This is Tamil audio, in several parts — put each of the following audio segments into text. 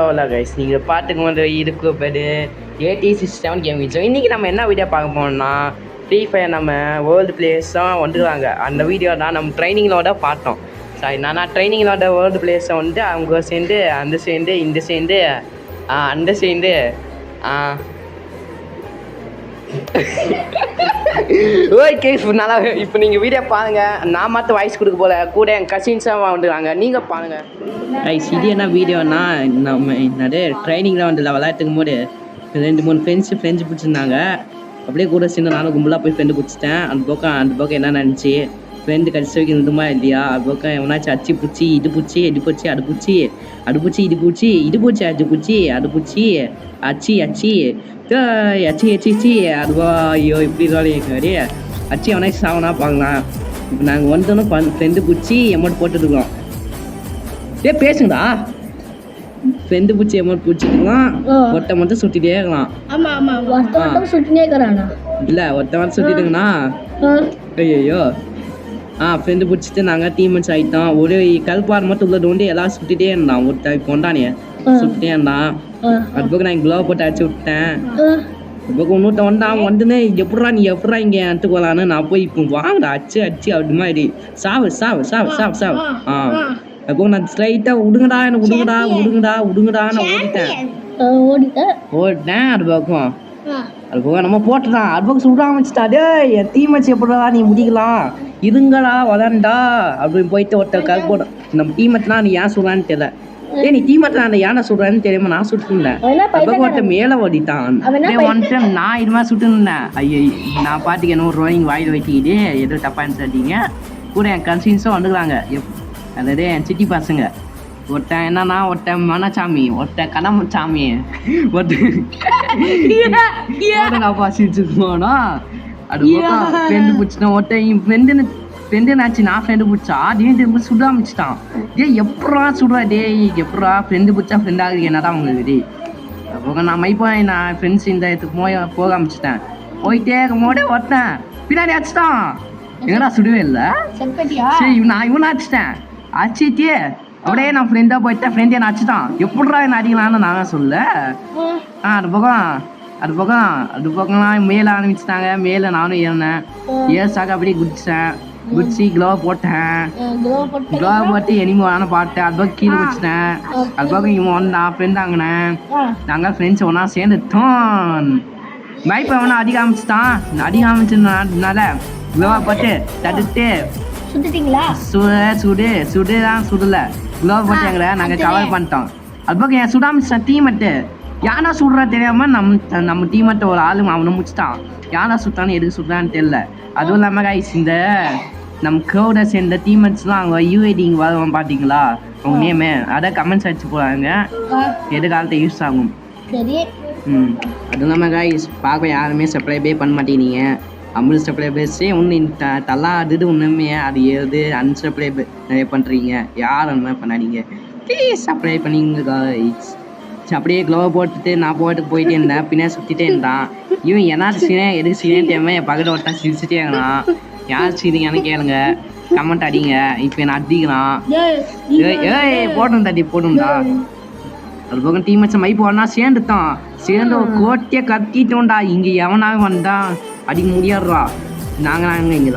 ஹலோ கைஸ், நீங்கள் பார்த்துக்கும் போது இதுக்கு பேர் 8067 கேமிங். ஸோ இன்றைக்கி நம்ம என்ன வீடியோ பார்க்க போனோம்னா, ஃப்ரீ ஃபயர் நம்ம வேர்ல்டு பிளேயர்ஸாக வந்துருவாங்க. அந்த வீடியோ தான் நம்ம ட்ரைனிங்களோட பார்த்தோம். சாரி, நான் ட்ரைனிங்களோட வேர்ல்டு பிளேயர்ஸை வந்து அவங்க சேர்ந்து அந்த சேர்ந்து இந்த சேர்ந்து அந்த சேர்ந்து ஓகே. நல்லா இப்போ நீங்கள் வீடியோ பாருங்கள். நான் மட்டும் வாய்ஸ் கொடுக்க போல, கூட என் கசின்ஸாக வந்துடுவாங்க. நீங்கள் பாருங்கள். இது என்ன வீடியோனா, நம்ம என்னது ட்ரைனிங்கில் வந்து விளையாட்டுக்கும் போது 2-3 ஃப்ரெண்ட்ஸு பிடிச்சிருந்தாங்க. அப்படியே கூட சேர்ந்து நானும் கும்பலாக போய் ஃப்ரெண்டு பிடிச்சிட்டேன். அந்த பக்கம் என்ன நினச்சி ஃப்ரெண்டு கடிச்சு வைக்கிறதுமா இல்லையா, அது பக்கம் எவனாச்சும் அச்சு பூச்சி இது பூச்சி எடி பூச்சி அது பூச்சி அது பூச்சி இது பூச்சி இது பூச்சி அது பூச்சி அது பூச்சி அச்சி அச்சி அச்சி அச்சி அதுவா ஐயோ இப்படி இருக்காரு அச்சி எவனாச்சும் சாவனா பார்க்கலாம். இப்போ நாங்கள் வந்தோன்னு ஃப்ரெண்டு பூச்சி எமௌண்ட் போட்டுருக்கோம். பேசுங்கடா. ஃப்ரெண்டு பூச்சி எமௌண்ட் பிடிச்சிருக்கலாம். ஒருத்த மட்டும் சுட்டிகிட்டே இருக்கலாம். இல்லை ஒருத்த மட்டும் சுட்டிட்டுங்கண்ணா. ஐயோ ஃப்ரெண்டு பிடிச்சிட்டு நாங்கள் டீம்மேட்ஸ் ஆகிட்டோம். ஒரு கல்பார் மட்டும் உள்ள வந்து எல்லாம் சுட்டிகிட்டே இருந்தான். ஒருத்த கொண்டானே சுட்டிகிட்டே இருந்தான். அது பக்கம் நான் க்ளோவ் போட்டு அடிச்சு விட்டேன். இப்போ இன்னொருத்த வந்தான். வந்துன்னு எப்படா இங்கே அட்டுக்கலான்னு நான் போய் இப்போ வாங்கடா அச்சு அப்படி மாதிரி சாவு அப்போ நான் ஸ்ட்ரைட்டாக விடுங்கடான்னு ஓடிட்டேன். அது போக நம்ம போட்டுதான் அது பக்கம் சுட ஆரம்பிச்சிட்டாடே. என் டீம்மேட்ஸ் எப்படா நீ முடிக்கலாம் இதுங்களா வளர்ந்தா அப்படின்னு போயிட்டு ஒருத்தர் கல் போட நம்ம டீம்மேட்லாம் நீ ஏன் சொல்கிறான்னு தெரியல. நீ டீம்மேட் நான் ஏன்னா சொல்கிறேன்னு தெரியாம நான் சுட்டுருந்தேன். அப்போ ஒருத்தர் மேலே ஓடிட்டான். வந்துட்டு நான் இது மாதிரி சுட்டுருந்தேன். ஐயோ நான் பாட்டுக்கு என்ன ஒரு ரோயிங் வாயில் வைக்கிக்கிட்டு ஏதோ தப்பான்னு சொல்லிட்டீங்க. கூட என் கன்சின்ஸும் வந்துக்கிறாங்க. அதாவது என் சிட்டி பசங்க. ஒருத்தன் என்னன்னா ஒருத்தன் மனசாமி, ஒருத்தன் கடமச்சாமி, ஒருத்தன் போனா அது ஃப்ரெண்டு பிடிச்சிட்டேன். ஒருத்தன் ஃப்ரெண்டுனாச்சு நான் ஃப்ரெண்டு பிடிச்சா திரும்ப சுட ஆரம்பிச்சிட்டான். எப்படா சுடுறா எப்படா ஃப்ரெண்டு பிடிச்சா ஃப்ரெண்ட் ஆகுது என்னதான் உங்களுக்கு அப்போ நான் மைப்பேன். நான் ஃப்ரெண்ட்ஸ் இந்த இடத்துக்கு போக ஆரம்பிச்சிட்டேன். போயிட்டே இருக்கும்போது ஒருத்தன் பின்னாடி அடிச்சிட்டான். எங்கடா சுடவே இல்லை. சரி நான் இவனை அடிச்சிட்டேன். அடிச்சிட்டே அப்படியே நான் ஃப்ரெண்டாக போயிட்டேன். ஃப்ரெண்டே நான் அடிச்சிட்டான். எப்படா என்ன அடிக்கலான்னு நான் சொல்ல. அது பக்கம்லாம் மேலே ஆரம்பிச்சிட்டாங்க. மேலே நானும் ஏறினேன். ஏசாக அப்படியே குடிச்சு க்ளோவ் போட்டேன். க்ளோவ் போட்டு எனிமி வரான்னு பார்த்தேன். அது பக்கம் கீழே வச்சுட்டேன். அது பக்கம் இவன் வந்தான் ஃப்ரெண்ட் ஆங்கினேன். நாங்கள் ஃப்ரெண்ட்ஸ் ஒன்றா சேர்ந்துட்டோம். பைப்பை வேணா அடிக்க ஆரம்பிச்சதுனால க்ளோவ் போட்டு தடுத்து சுடல க்ளோவ் போட்டு எங்களை நாங்கள் கவர் பண்ணிட்டோம். அது பக்கம் என் சுடாமிச்சிட்டான் டீமேட்டு. யாரா சுடுறா தெரியாமல் நம்ம டீமேட்டை ஒரு ஆளு அவனை முடிச்சிட்டான். யாரா சுட்டான்னு எதுக்கு சுட்டான்னு தெரியல. அதுவும் இல்லாமல் கைஸ் இந்த நம்ம க்ரௌடை சேர்ந்த டீமேட்ஸ்லாம் அவங்க யூஐடி இங்கே வருவான் பார்த்தீங்களா அவங்க நேமு அதை கமெண்ட்ஸ் அடிச்சு போகிறாங்க. எதிர்காலத்தை யூஸ் ஆகும். அதுவும் இல்லாமல் கைஸ் பார்க்க யாருமே சப்ளைபே பண்ண மாட்டேங்கிறீங்க. அம்புல் சப்ளைபேஸே ஒன்று தள்ளாடுது ஒன்றுமே அது ஏது அன்சப்ளைபே நிறைய பண்ணுறீங்க. யார் அந்த மாதிரி பண்ணாதீங்க ப்ளீஸ். சப்ளை பண்ணிங்க கைஸ். அப்படியே க்ளோவ் போட்டுட்டு நான் போயிட்டே இருந்தேன். பின்னாடி சுற்றிட்டே இருந்தான். இவன் என்னாச்சு சீனேன் எதுக்கு சீனேன்னு தெரியாம என் பக்கத்தில் ஒருத்தன் சிரிச்சுட்டே இருந்தான். யார் சீனிங்கன்னு கேளுங்க, கமெண்ட் அடிங்க. இப்போ என்ன அடிக்கிறான். போட்டும்டா. அது போக டீமேட்ஸ் மைப் ஒன்னா சேர்ந்து ஒரு கோட்டையை கத்திட்டோம்டா. இங்கே எவனாக வந்தான் அடிக்க முடியாடுறா. நாங்கள் இங்கே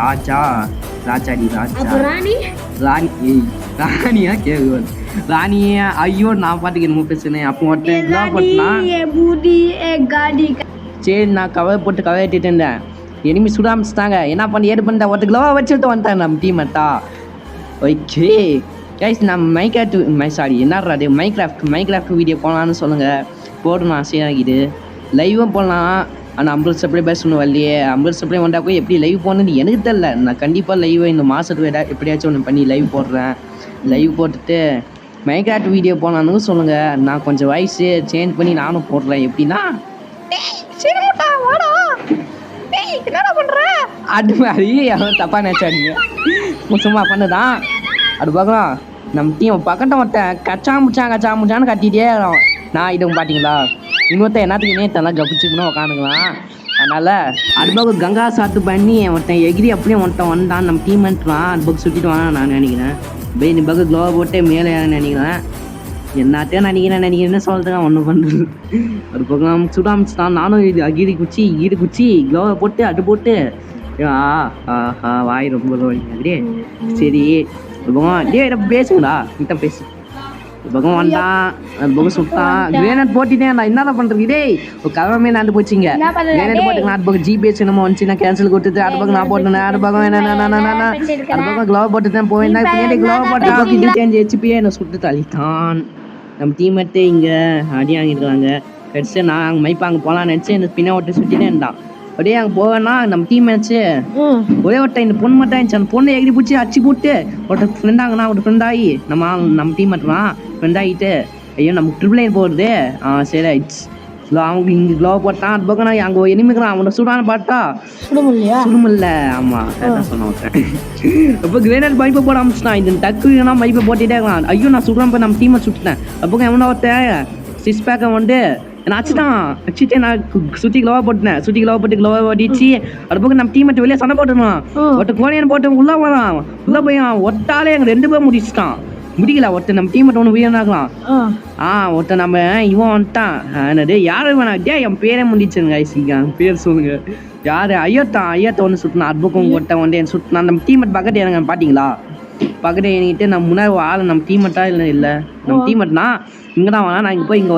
ராணியா கேட்குவோம். ராணியா ஐயோ நான் பாட்டுக்கு என்னமோ பேசுனேன். அப்போ ஒருத்தன் போட்டுனா சரி நான் கவர் ஏற்றிட்டு இருந்தேன். எனிமி சுட ஆரம்பிச்சிட்டாங்க. என்ன பண்ணி ஏடு பண்ணிட்டேன். ஒருத்தர் க்ளோவாக வச்சுட்டு வந்துட்டேன் நம்ம டீமேட்டா. ஓகே கைஸ் நம்ம மைக்ராஃப்ட் வீடியோ போகலான்னு சொல்லுங்கள். போடணும் ஆசையாகிது. லைவும் போடலாம். ஆனால் 50 சப்ளை ஒன்று வரலையே. 50 சப்ளை வந்தால் போய் எப்படி லைவ் போடணுன்னு எனக்கு தெரியல. நான் கண்டிப்பாக லைவை இந்த மாதத்துக்கு எப்படியாச்சும் ஒன்று பண்ணி லைவ் போடுறேன். லைவ் போட்டுட்டு மைக்ராஃப்ட் வீடியோ போனான்னு சொல்லுங்கள். நான் கொஞ்சம் வாய்ஸு சேஞ்ச் பண்ணி நானும் போடுறேன். எப்படின்னா என்னடா பண்ணுற அது மாதிரி அவன் தப்பாக நினச்சாடிங்க சும்மா பண்ணுதான். அது பார்க்கலாம் நம்ம டீம் பக்கத்தை ஒருத்தன் கச்சாமுச்சான்னு கட்டிகிட்டே இருக்கான். நான் இது பார்த்தீங்களா இன்னொருத்தன் என்னத்துக்கு நேற்றெல்லாம் கப்பிச்சுக்கணும் உட்காந்துக்கலாம். அதனால் அது பக்கம் கங்கா சாத்து பண்ணி ஒருத்தன் எகிரி அப்படியே வந்தான். நம்ம டீம் வந்துட்டுவான். அது பக்கம் சுற்றிட்டு வாங்க நான் நினைக்கிறேன். இந்த பக்கம் க்ளோவ் போட்டு மேலே நினைக்கிறேன். என்னத்தையும் நினைக்கிறேன்னு சொல்றேன் ஒன்றும் பண்ணுறது. ஒரு பக்கம் சுட ஆரம்பிச்சுட்டான். நானும் இது கீரி குச்சி க்ளோவை போட்டு அட்டு போட்டு வாய் ரொம்ப அப்படியே சரி ஒரு பக்கம் டே பேசுங்கடா கிட்ட பேசு. ஒரு பக்கம் வந்தான் அது பக்கம் சுட்டான் கிரேனட் போட்டுட்டேன். நான் என்ன பண்றது இதே ஒரு கவமே நடந்து போச்சுங்க. கிரேனட் போட்டுக்கலாம் அது பக்கம் ஜிபிஎஸ் என்னமோ வந்துச்சு நான் கேன்சல் கொடுத்துட்டு அது பக்கம் நான் போட்டேன். அது பக்கம் என்ன அது பக்கம் க்ளோவ் போட்டுதான் போயிருந்தேன். பின்னாடி க்ளோவ் போட்டு ஹெச்பியே என்னை சுட்டு தள்ளித்தான். நம்ம டீம்மேட்டு இங்கே அடி வாங்கியிருக்காங்க. கடைசி நான் அங்கே மைப்பா அங்கே போகலான்னு நினச்சி எனக்கு பின்ன ஒட்டி சுற்றிட்டே இருந்தான். அப்படியே அங்கே போவேன்னா நம்ம டீம் மேட்ச்சு ஒரே ஒருத்த இந்த பொண்ணு மட்டும் இருந்துச்சு. அந்த பொண்ணை எகிரி பிடிச்சி அடிச்சு போட்டு ஒருத்தர் ஃப்ரெண்டாங்கண்ணா ஒரு ஃப்ரெண்ட் ஆகி நம்ம டீம் மட்டும்லாம் ஃப்ரெண்ட் ஆகிட்டு ஐயோ நமக்கு ட்ரிபிள் லைன் போடுறது சரி ஆயிடுச்சு. அவங்க இங்கே க்ளோவ் போட்டான். அது பக்கம் நான் அங்கே எனிமிக்கிறான் அவனை சுடான்னு பார்த்தா சுடுமில்ல. ஆமாம் கரெக்டாக சொன்ன ஒருத்தன். இப்போ கிரேனட் மைப்பை போட ஆரம்பிச்சிட்டான். இந்த டக்குனா மைப்பை போட்டுகிட்டே இருக்கலாம். ஐயோ நான் சுடுறேன் போய் நம்ம டீமை சுட்டுட்டேன். அப்போ எவனா ஒருத்தன் 6 பேக்கை வந்து நான் அடிச்சுட்டே நான் சுற்றி க்ளோவா போட்டு க்ளோவா ஓடிச்சு. அது பக்கம் நம்ம டீம் வெளியே சண்டை போட்டுருவான். ஒருத்த கோழியன் போட்டு உள்ள வரான். உள்ள போய் ஒட்டாலே எங்க 2 பேர் முடிச்சுட்டான். முடியல ஒருத்த நம்ம டீம் ஒன்று உயிரினாக்கலாம். ஒருத்த நம்ம இவன் வந்துட்டான். என்னது யாரு வேணா என் பேரே முடிச்சுங்க பேர் சொல்லுங்க யாரு ஐயத்த ஒன்று சுட்டினா அது பக்கம் ஒருத்த வந்து என் சுட்டினா நம்ம டீம் பக்கத்து எனக்கு பார்த்தீங்களா பக்கத்து என்கிட்ட நம்ம முன்னாடி ஆள் நம்ம டீமெட்டா இல்லை நம்ம டீமெட்னா இங்கே தான் வாங்க. நான் இங்கே போய் இங்கே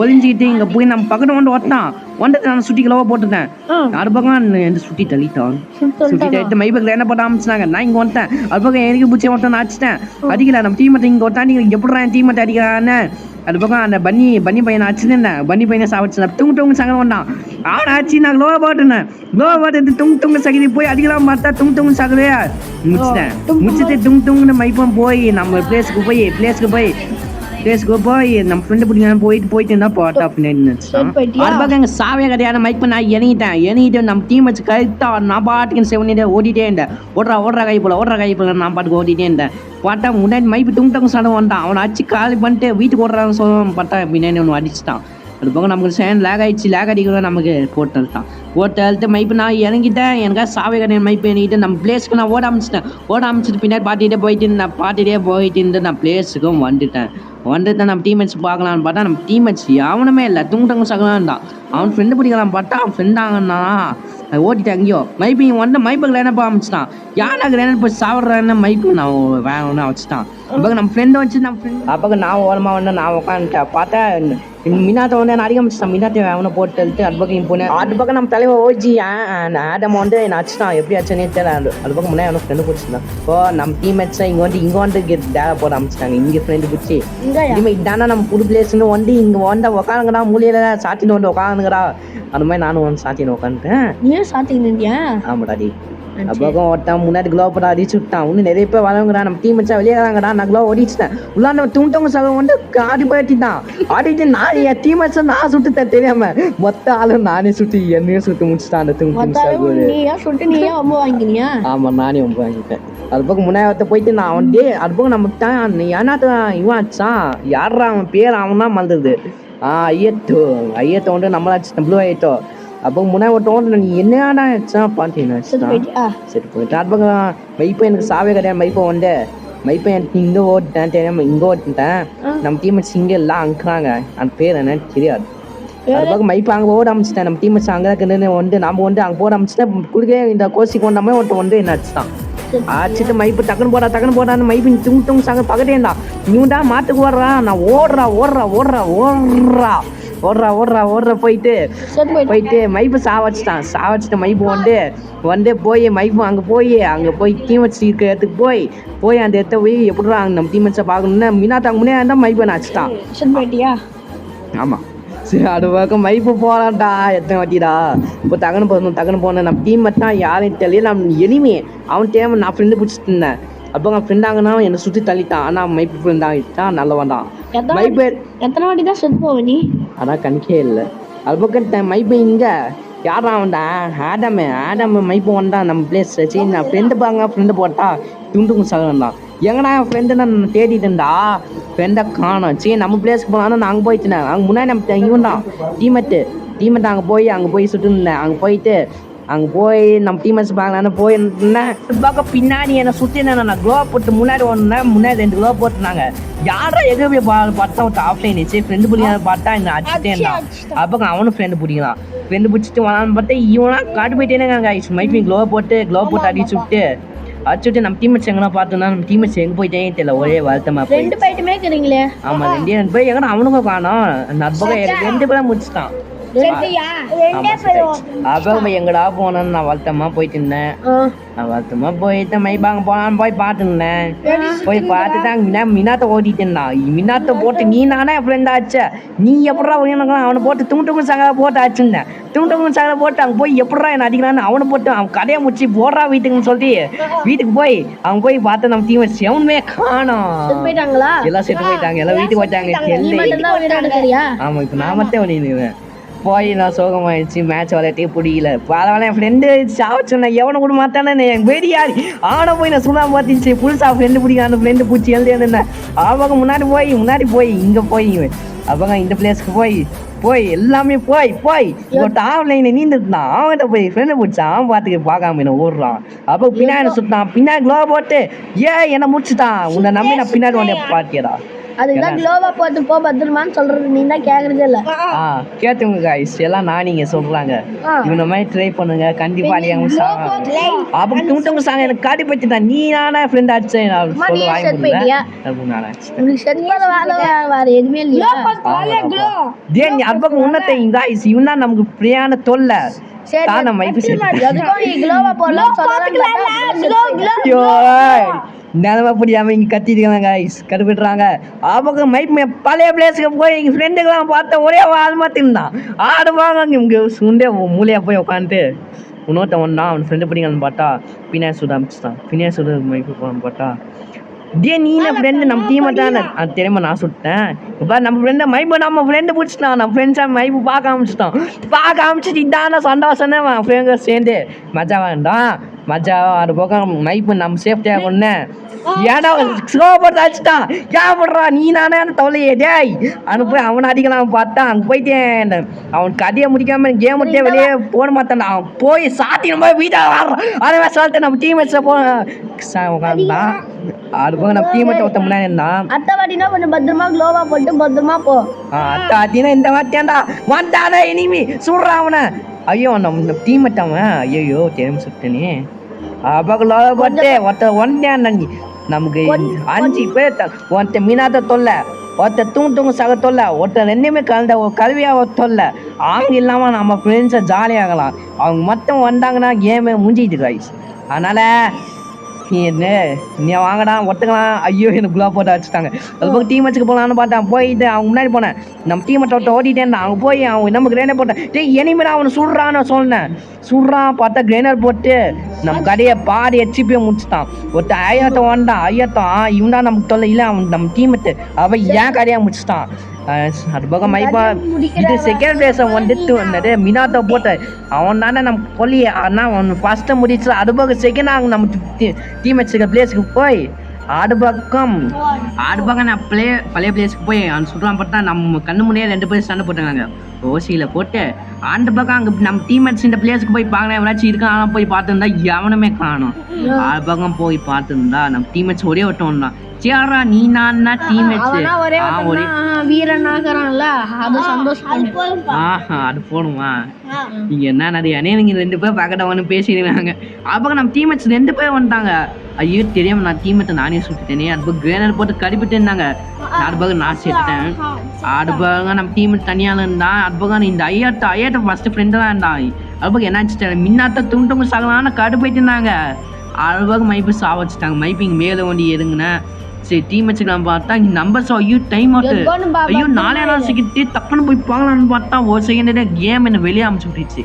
ஒழிஞ்சிக்கிட்டு இங்கே போய் நம்ம பக்கத்து வந்து வந்துட்டு நான் சுட்டி கிலோவா போட்டுட்டேன். அது பக்கம் எந்த சுட்டி தள்ளிட்டான். சுட்டி மைபக்கில் என்ன போட்ட ஆரம்பிச்சினாங்க. நான் இங்கே வந்துட்டேன். அது பக்கம் எனக்கு பூச்சி ஒருத்தன் நான் அடிச்சிட்டேன். அடிக்கல நம்ம டீமெட்டை இங்கே ஒருத்தாண்டி இங்கே எப்படிறா என் டீமெட்டை அடிக்கிறான்னு. அது பக்கம் அந்த பன்னி பையனை அடிச்சுருந்தேன். பன்னி பையனை சாப்பிட்டு தொங்கு சங்கரம் வந்தான். அவனை ஆச்சு நான் க்ளோவா போட்டு தொங்கு சகதி போய் அடிக்கலாம் பார்த்தா தொங்கு சகதையா முடிச்சுட்டு தொங்குன்னு மைப்பம் போய் நம்ம பிளேஸ்க்கு போய் நம்ம ஃப்ரெண்டு பிடிக்க போயிட்டு இருந்தா போட்டா அப்படின்னு அது பக்கம் எங்க சாவே கிடையாது. மைக் பண்ண நான் இறங்கிட்டேன் நம்ம டீம் வச்சு கரெக்டா நான் பாட்டுக்கு செவனிட்டு ஓடிட்டே இருந்தேன். ஓடுறா கை போல நான் பாட்டுக்கு ஓடிட்டே இருந்தேன். பார்த்தா முன்னாடி மைப்பு தொங்கு சண்டை வந்துட்டான். அவனை அடிச்சு காலி பண்ணிட்டு வீட்டுக்கு ஓடுறான்னு சொல்லுவான். பார்த்தா பின்னாடி ஒன்று அடிச்சுட்டான். அது பக்கம் நமக்கு சேன் லேக் அடிக்கிறோம். நமக்கு போட்டு அழுத்து மைப்பு நான் இறங்கிட்டேன். எனக்காக சாவே கிடையாது. மைப்பு இறங்கிட்டு நம்ம பிளேஸ்க்கு நான் ஓட ஆரம்பிச்சிட்டு பின்னாடி பாட்டிகிட்டே போயிட்டு இருந்து நான் பிளேஸுக்கும் வந்துட்டேன். நம்ம டீம்மேட்ஸ் பார்க்கலான்னு பார்த்தா நம்ம டீம்மேட்ஸ் அவனுமே இல்லை தொங்கு சகலாம் தான். அவன் ஃப்ரெண்டு பிடிக்கலாம் பார்த்தா அவன் ஃப்ரெண்டாங்கன்னா ஓட்டிட்டு அங்கேயோ மைப்பில் என்ன ஆரம்பிச்சிட்டான். யாராக என்ன போய் சாப்பிட்றான்னு மைப்பு நான் வேணும்னு வச்சுட்டான். அப்போ நம்ம ஃப்ரெண்டை வச்சு நம்ம ஃப்ரெண்ட் அப்போ நான் ஓரமாக வந்து நான் உட்காந்துட்டேன். பார்த்தா மின்னாத்தை வந்து நான் அதிகமிச்சிட்டான். மின்னாத்தை அவனை போட்டு அது பக்கம் போனேன். அது பக்கம் நம்ம தலைவர் ஓஜி ஆடம் வந்து நான் அடிச்சிட்டான். எப்படி அடிச்சனே தெரியல. அது பக்கம் முன்னாடி அவனை ஃப்ரெண்டு பிடிச்சிருந்தான். இப்போ நம்ம டீம்மேட்ஸை இங்கே வந்து டேரா போட ஆரம்பிச்சிட்டாங்க. இங்கே ஃப்ரெண்டு பிடிச்சி இனிமேல் இதானா நம்ம புது பிளேஸ்ன்னு வந்து இங்கே வந்து உட்காந்துங்கடா மூலையில சாத்தின்னு வந்து உட்காந்துங்கடா. அந்த மாதிரி நானும் வந்து சாத்தின்னு உட்காந்துட்டேன். ஏன் சாத்திங்க? ஆமாடாடி. அப்போ ஒருத்தன் முன்னாடி க்ளோவ் போட்டு அடிச்சு விட்டான். இன்னும் நிறைய பேர் வரவங்கடா நம்ம டீம் வச்சா வெளியேறாங்கடா. நான் க்ளோவ் ஓடிச்சுட்டேன். உள்ளாண்ட தூண்டவங்க சகம் வந்து ஆடி போயிட்டான். ஆடிட்டு நான் என் டீம் வச்சா நான் சுட்டுட்டேன் தெரியாம மொத்த ஆளும் நானே சுட்டு என்னையும் சுட்டு முடிச்சுட்டான். அந்த ஆமா நானே ரொம்ப வாங்கிட்டேன். அது பக்கம் முன்னாடி ஒருத்த போயிட்டு நான் அவன் அது பக்கம் நம்ம ஏன்னாத்த இவன் ஆச்சான் யாரா அவன் பேர் அவன் தான் மறந்துது. ஐயத்தை வந்து நம்மளாச்சு ப்ளூ ஐயத்தோ. அப்போ முன்னாடி ஒருத்தவங்க நீ என்னடா பார்த்தீங்கன்னா சரி போயிட்டு அது பக்கம் மைப்பை எனக்கு சாவே கிடையாது. மைப்பை எனக்கு இங்கே ஓட்டிட்டேன் தெரியாம இங்கே ஓட்டிட்டேன். நம்ம டீம்மேட்ஸ் இங்கே எல்லாம் அங்குறாங்க. அந்த பேர் என்னன்னு தெரியாது. அது பக்கம் மைப்பை அங்கே ஓட ஆரம்பிச்சிட்டேன். நம்ம டீம்மேட்ஸ் அங்கே வந்து நம்ம வந்து அங்கே போட ஆரம்பிச்சிட்டேன். குளிக்க இந்த கோசிக்கு வந்தாமல் ஒருத்த வந்து என்ன அடிச்சுட்டான். அடிச்சுட்டு மைப்பு டக்குன்னு போடான்னு மைப்பு தொங்கு சாங்க பக்கத்தேண்டா நீண்டா மாட்டுக்கு ஓடுறான். நான் ஓடுறா போயிட்டு மைப்பு சாவச்சிட்டான். மைப்பு வந்து போய் மைப்பு அங்கே போய் டீமெட்ஸ் இருக்கிற இடத்துக்கு போய் அந்த இடத்த போய் எப்படிடா நம்ம டீமெட்ஸை பார்க்கணும்னா மினாத்தாங்க முன்னே இருந்தால் மைப்பை அடிச்சிட்டான். ஆமாம் சரி அது பக்கம் மைப்பு போகலான்டா எத்தனை வாட்டிடா. இப்போ தகன்னு போனேன். நம்ம டீம் தான் யாரையும் தெரியல. நம்ம எனிமே அவன் தேவை நான் ஃப்ரெண்டு பிடிச்சிட்டு இருந்தேன். அப்போ அவன் ஃப்ரெண்டாங்கன்னா என்னை சுற்றி தள்ளிட்டான். ஆனால் மைப்பு ஃப்ரெண்ட் ஆகிட்டான் நல்லவன் தான். மைப்பு எத்தனை வாட்டி தான் செத்து போவ நீ? அதான் கணிக்கே இல்லை. அது பக்கம் மைப்பு இங்கே யாரா அவன்டா ஆடம் மைப்பு வந்தான் நம்ம பிளேஸ். சரி நான் ஃப்ரெண்டு போட்டா துண்டுங்க சகலந்தான். எங்கடா என் ஃப்ரெண்டு நான் தேடிட்டு இருந்தா ஃப்ரெண்டை காணோம். சரி நம்ம பிளேஸ்க்கு போனாலும் நான் அங்கே போயிட்டேன். அங்கே முன்னாடி நம்ம இவன் தான் டீமெட்டு அங்கே போய் சுட்டு இருந்தேன். அங்கே போயிட்டு அங்கே போய் நம்ம டீமேட்ஸ் பார்க்கலான்னு போயிருந்தேன். பார்க்க பின்னாடி என்னை சுற்றி நான் க்ளோ போட்டு முன்னாடி ஒன்றேன், முன்னாடி 2 க்ளோ போட்டுருந்தாங்க. யாரா எங்கே பார்த்தா ஒரு ஆஃப்லைன் வச்சு ஃப்ரெண்டு பிடிக்கலாம் பார்த்தா என்ன அடிச்சுட்டே இருந்தான். அப்போ அவனும் ஃப்ரெண்டு பிடிக்கலாம். ஃப்ரெண்டு பிடிச்சிட்டு வரான்னு பார்த்தா இவனா காட்டு போயிட்டேனேங்க. மைப்பி க்ளோ போட்டு அடிச்சு விட்டு நம்ம டீமேட்ஸ் எங்கன்னா பார்த்தோம்னா நம்ம டீமேட்ஸ் எங்கே போயிட்டே தெரியல. ஒரே வருத்தமாக போய் 2 போயிட்டுமே இருக்கிறீங்களே. ஆமாம் 2 போய் எங்கன்னா அவனுக்கும் காணோம். நட்பகம் 2 பேரும் முடிச்சுட்டான். அப்போ எங்கடா போனேன்னு நான் வருத்தமாக போயிட்டு இருந்தேன். நான் வருத்தமாக போயிட்டு மைபாங்க போனான்னு போய் பார்த்துருந்தேன். போய் பார்த்துட்டு மினாத்தை ஓட்டிட்டு இருந்தான். மினாத்தை போட்டு நீ நானே ஃப்ரெண்ட் ஆச்சு. நீ எப்படா ஒழியனுக்கலாம் அவனை போட்டு துண்டு சகலை போட்டு ஆச்சுருந்தேன். துண்டு சகலை போட்டு அங்கே போய் எப்படா என்ன அடிக்கலான்னு அவனை போட்டு அவன் கடையை முடிச்சு போடுறா வீட்டுக்குன்னு சொல்லிட்டு வீட்டுக்கு போய் அவன் போய் பார்த்து நம்ம டீம் எவனுமே காணோம். எல்லாம் செத்து போயிட்டாங்க. எல்லாம் வீட்டுக்கு போயிட்டாங்க. ஆமாம் இப்போ நான் மட்டும் பண்ணிடுவேன். போய் நான் சோகமாயிடுச்சு. மேட்ச் விளையாட்டே பிடிக்கல. பரவாயில்ல என் ஃப்ரெண்டு சாவச்சுன்னா எவனை கூட மாட்டானே எனக்கு வெடியாடி அவனை போய் நான் சும்மா பார்த்துச்சு. புதுசாக ஃப்ரெண்டு பிடிக்க அந்த ஃப்ரெண்டு பிடிச்சி எழுதியிருந்தேன். அவங்க முன்னாடி போய் இங்கே போய் அவங்க இந்த பிளேஸ்க்கு போய் எல்லாமே போய் ஒரு ஆன்லைன் நீந்துட்டான். அவன்கிட்ட போய் ஃப்ரெண்டு பிடிச்சான். அவன் பார்க்காம என்ன ஓடுறான். அப்போ பின்னாடி சுட்டான். பின்னாடி க்ளோ போட்டு என்னை முடிச்சுட்டான். உன்னை நம்பி நான் பின்னாடி உடனே பாட்டியடா. அதுதான் க்ளோவா போட்டு போ பத்திரமான்னு சொல்றது நீ தான் கேக்குறதே இல்ல. கேட்டுங்க கைஸ் எல்லாம் நீங்க சொல்றாங்க. இந்த மாதிரி ட்ரை பண்ணுங்க கண்டிப்பா அடியாங்க சாங்க. அப்ப துண்டங்க சாங்க எனக்கு காட்டி பத்திட்டா. நீ நானே ஃப்ரெண்ட் ஆச்சு நான் சொல்ல வாய் முடியல. நானே உங்களுக்கு செட் பண்ண வேற எதுமே இல்லையா? டேய் நீ அப்ப உன்னத்தை கைஸ் இவனா நமக்கு பிரியான தொல்லை. தான மைப் செட் அதுக்கு நீ க்ளோவா போடலாம் சொல்றாங்க. நிலமை புரியாம இங்கே கத்திருக்காங்க கைஸ் கடுப்பிடுறாங்க. அவங்க மைப் பழைய பிளேஸுக்கு போய் எங்கள் ஃப்ரெண்டுக்கெல்லாம் பார்த்தா ஒரே ஆள் மாற்றிருந்தான். ஆடுவாங்க இங்கே சுண்டே மூலையாக போய் உட்காந்துட்டு இன்னொருத்த ஒன்றா அவன் ஃப்ரெண்டு பிடிக்கலான்னு பார்த்தா பின்னாடி சுட ஆரம்பிச்சுட்டான். பின்னாடி சுட மைப்பு போகலான்னு பார்த்தா டே நீன ஃப்ரெண்டு நம்ம டீமை தான் அது தெரியுமா நான் சுட்டேன். இப்போ நம்ம ஃப்ரெண்டை மைப்பு நம்ம ஃப்ரெண்டு பிடிச்சிட்டான். நம்ம ஃப்ரெண்ட்ஸாக மைப்பு பார்க்க ஆரம்பிச்சிட்டு இதான சந்தோஷம்னே ஃப்ரெண்டு சேர்ந்து மஜா வேண்டாம் மஜா அது போக மைப்பு நம்ம சேஃப்டியாக கொண்டு ஏன்னா ஸ்லோபர் அடிச்சிட்டான். ஏப்படுறா நீ நானே தொலையே டேய் அனு போய் அவனை அடிக்கலாம் பார்த்தா அங்கே போயிட்டேன். அவன் கதையை முடிக்காம கேம் விட்டே வெளியே போட மாட்டான். அவன் போய் சாத்தின போய் வீட்டாக வர்றான். அதே சொல்லிட்டு நம்ம டீம்மேட்ஸில் உட்காந்துட்டான். அது போக நம்ம டீம்மேட்டை ஒருத்த முன்னாடி இருந்தான். அத்தை வாட்டினா கொஞ்சம் பத்திரமா க்ளோவா போட்டு பத்திரமா போ. அத்தை வாட்டினா இந்த வாட்டியாண்டா வந்தானே இனிமே சுடுறான் அவனை. ஐயோ நம்ம டீம்மேட் அவன் ஐயோ தெரியும் சுட்டனே. அப்போ போட்டு ஒருத்தன் நமக்கு 5 பேர் ஒருத்த மீனாத தொல்லை ஒருத்த தூங்கு சக தொல்லை ஒருத்த 2மே கலந்த ஒரு கல்வியாக தொல்லை. அவங்க இல்லாமல் நம்ம ஃப்ரெண்ட்ஸை ஜாலியாகலாம். அவங்க மட்டும் வந்தாங்கன்னா கேமே முடிஞ்சிட்டு கைஸ். அதனால் நீ வாங்கடா ஒத்துக்கலாம். ஐயோ எனக்கு குலா போட்டு வச்சுட்டாங்க. அதுபோக டீம் வச்சுக்க போகலான்னு பார்த்தேன். போயிட்டு அவங்க முன்னாடி போனேன். நம்ம டீமை ஓட்டிகிட்டே இருந்தான். அவங்க போய் அவன் நம்ம கிரேனர் போட்டேன். இனிமேல் அவனை சுடுறான்னு சொன்னேன். சுடுறான் பார்த்தா கிரேனர் போட்டு நம்ம கடையை பாடி ஹெச்பியை முடிச்சுட்டான். ஒருத்தன் ஐயாத்தம் வந்தான். இவன் தான் நமக்கு தொல்லை இல்லை. அவன் நம்ம டீமெட்டு அவன் ஏன் கடையாக முடிச்சுட்டான். அது போக மைப்பா இது செகண்ட் பிளேஸை வந்துட்டு வந்தது மினாத்தை போட்டு அவன் தானே நம்ம கொல்லி. ஆனால் அவன் ஃபஸ்ட்டை முடிச்சு அது போக செகண்ட் ஆகும் நம்ம டீம் வச்சுருக்க பிளேஸுக்கு போய் ஆடு பக்கம் நான் பழைய பிளேஸுக்கு போய் அவன் சுடுறான் பார்த்தா நம்ம கண்ணு முன்னே 2 பேர் சண்டை போட்டாங்க. ஓசியில் போட்டு ஆண்டு பக்கம் அங்கே நம்ம டீம்மேட்ஸ் இந்த பிளேஸுக்கு போய் பார்க்கலாம் எவனாச்சும் இருக்கான். ஆனால் போய் பார்த்துருந்தா எவனுமே காணும். ஆடு பக்கம் போய் பார்த்துருந்தா நம்ம டீம்மேட்ஸ் ஒரே ஒருத்தவன் தான். சேரா நீ நான் டீம்மேட்ஸ் ஒரே வீரனாகறான்ல அது சந்தோஷம். அது போடுமா நீங்க என்ன நிறைய நீங்க 2 பேர் பக்கத்தவனு பேசிடுறாங்க. அப்போ நம்ம டீம்மேட்ஸ் 2 பேர் வந்துட்டாங்க. ஐயோ தெரியாம நான் டீம்மேட்டை நானே சுட்டுட்டேனே. அது போக கிரேனர் போட்டு கடிப்பிட்டு இருந்தாங்க. அது போக நான் செத்துட்டேன். அது போக நம்ம டீம்மேட் தனியால இருந்தான். அது போக இந்த ஐயாட்ட ஃபர்ஸ்ட் ஃப்ரெண்டு தான் இருந்தான். அது போக என்னாச்சு மின்னாத்த துண்டுங்க சகலான கடுப்பிட்டு இருந்தாங்க. அது போக மைப்பு சாவச்சிட்டாங்க. மைப்பு இங்கே மேலே வண்டி எதுங்கண்ணே சரி டீம் வச்சுக்கலாம் பார்த்தா இங்கே நம்பர்ஸ் ஐயோ டைம் ஆகுது. ஐயோ 4 செகண்ட் டக்குன்னு போய் பார்க்கலான்னு பார்த்தா ஒரு செகண்டே கேம் என்ன வெளியே அமைச்சு விட்டுச்சு.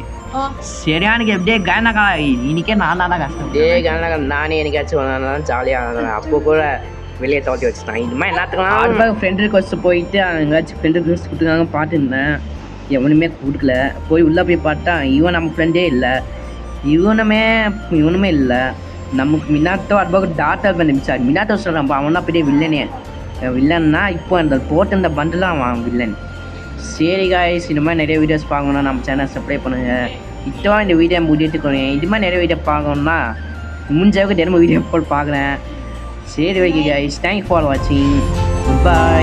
சரியானுக்கு எப்படியே கனகா இன்னைக்கே நான் தான் கஷ்டம். கனகா நானே என்னைக்காச்சும் ஜாலியாக அப்போ கூட வெளியே தோட்டி வச்சுட்டான். இந்த மாதிரி எல்லாத்துக்கலாம் ஃப்ரெண்டு ரிக்வஸ்ட் போயிட்டு எங்கேயாச்சும் ஃப்ரெண்டு ரிக்வஸ்ட் கொடுத்துருக்காங்க பார்த்துருந்தேன். எவனுமே கொடுக்கல. போய் உள்ளே போய் பார்த்தா இவன் நம்ம ஃப்ரெண்டே இல்லை. இவனுமே இல்லை. நமக்கு மினாட்டோ அதுபோக டாட்டா பண்ணிச்சார். மினாட்டோ சொல்கிறான் அவனா பெரிய வில்லனே. வில்லன்னா இப்போ அந்த போட்டு இந்த பண்டெலாம் அவன் வில்லன். சரி காய்ஸ் இந்த மாதிரி நிறைய வீடியோஸ் பார்க்கணும் நம்ம சேனல் சப்ஸ்கிரைப் பண்ணுங்கள். இத்தவா இந்த வீடியோ முடிட்டுக்கொள்ளுங்க. இது மாதிரி நிறைய வீடியோ பார்க்கணுன்னா முடிஞ்ச அளவுக்கு தினமும் வீடியோ போட்டு பார்க்குறேன். சரி ஓகே கைஸ், தேங்க்ஸ் ஃபார் வாட்சிங். Good bye.